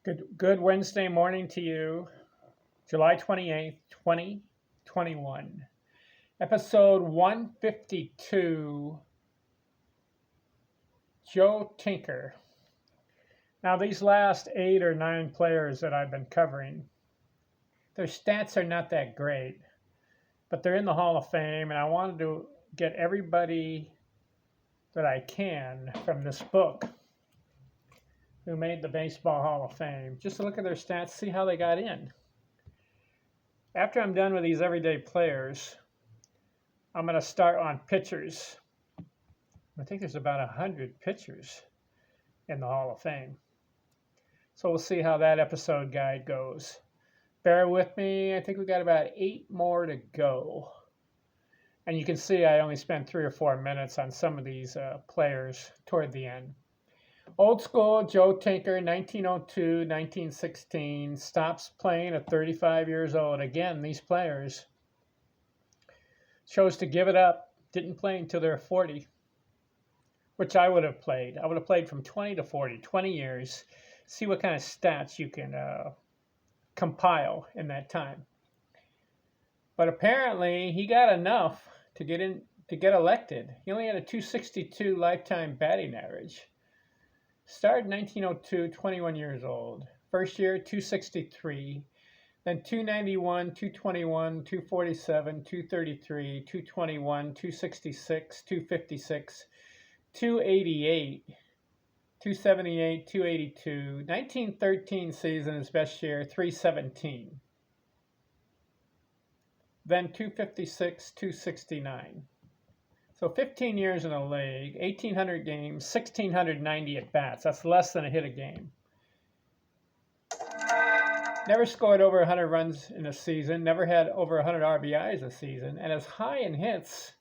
Good Wednesday morning to you, July 28th, 2021. Episode 152, Joe Tinker. Now, these last 8 or 9 players that I've been covering, their stats are not that great, but they're in the Hall of Fame, and I wanted to get everybody that I can from this book who made the Baseball Hall of Fame, just to look at their stats, see how they got in. After I'm done with these everyday players, I'm going to start on pitchers. I think there's about 100 pitchers in the Hall of Fame. So we'll see how that episode guide goes. Bear with me. I think we got about 8 more to go. And you can see I only spent 3 or 4 minutes on some of these players toward the end. Old school, Joe Tinker, 1902, 1916, stops playing at 35 years old. Again, these players chose to give it up, didn't play until they're 40, which I would have played. I would have played from 20 to 40, 20 years, see what kind of stats you can compile in that time. But apparently, he got enough to get elected. He only had a 262 lifetime batting average. Started in 1902, 21 years old. First year, 263. Then 291, 221, 247, 233, 221, 266, 256, 288, 278, 282. 1913 season, his best year, 317. Then 256, 269. So 15 years in the league, 1,800 games, 1,690 at-bats. That's less than a hit a game. Never scored over 100 runs in a season, never had over 100 RBIs a season, and as high in hits,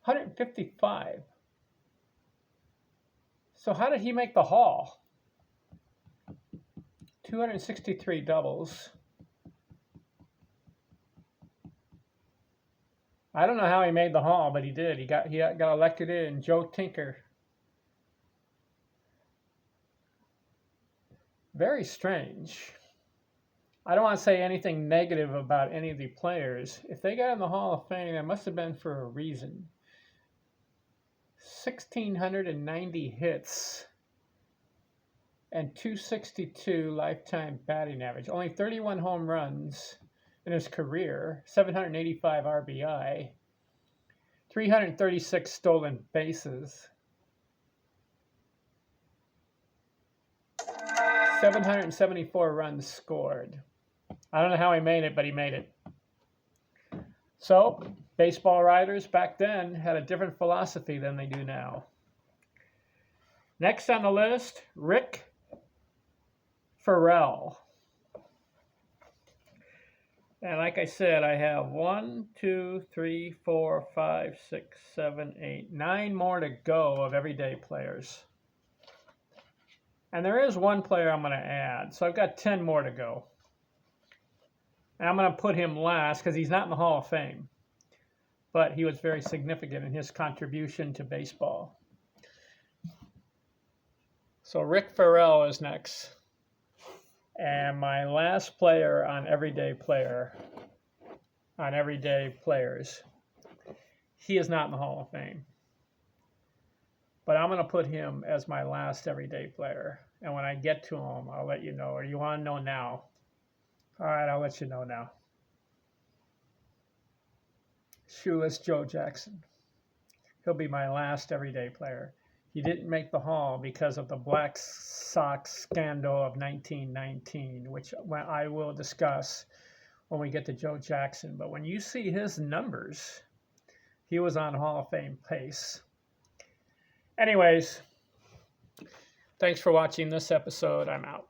155. So how did he make the Hall? 263 doubles. I don't know how he made the Hall, but he did. He got elected in. Joe Tinker. Very strange. I don't want to say anything negative about any of the players. If they got in the Hall of Fame, it must have been for a reason. 1,690 hits and 262 lifetime batting average. Only 31 home runs in his career, 785 RBI, 336 stolen bases, 774 runs scored. I don't know how he made it, but he made it. So, baseball writers back then had a different philosophy than they do now. Next on the list, Rick Ferrell. And like I said, I have 1, 2, 3, 4, 5, 6, 7, 8, 9 more to go of everyday players. And there is one player I'm going to add. So I've got 10 more to go. And I'm going to put him last because he's not in the Hall of Fame. But he was very significant in his contribution to baseball. So Rick Ferrell is next. And my last player on everyday players, he is not in the Hall of Fame. But I'm going to put him as my last everyday player. And when I get to him, I'll let you know. Or you want to know now? All right, I'll let you know now. Shoeless Joe Jackson. He'll be my last everyday player. He didn't make the Hall because of the Black Sox scandal of 1919, which I will discuss when we get to Joe Jackson. But when you see his numbers, he was on Hall of Fame pace. Anyways, thanks for watching this episode. I'm out.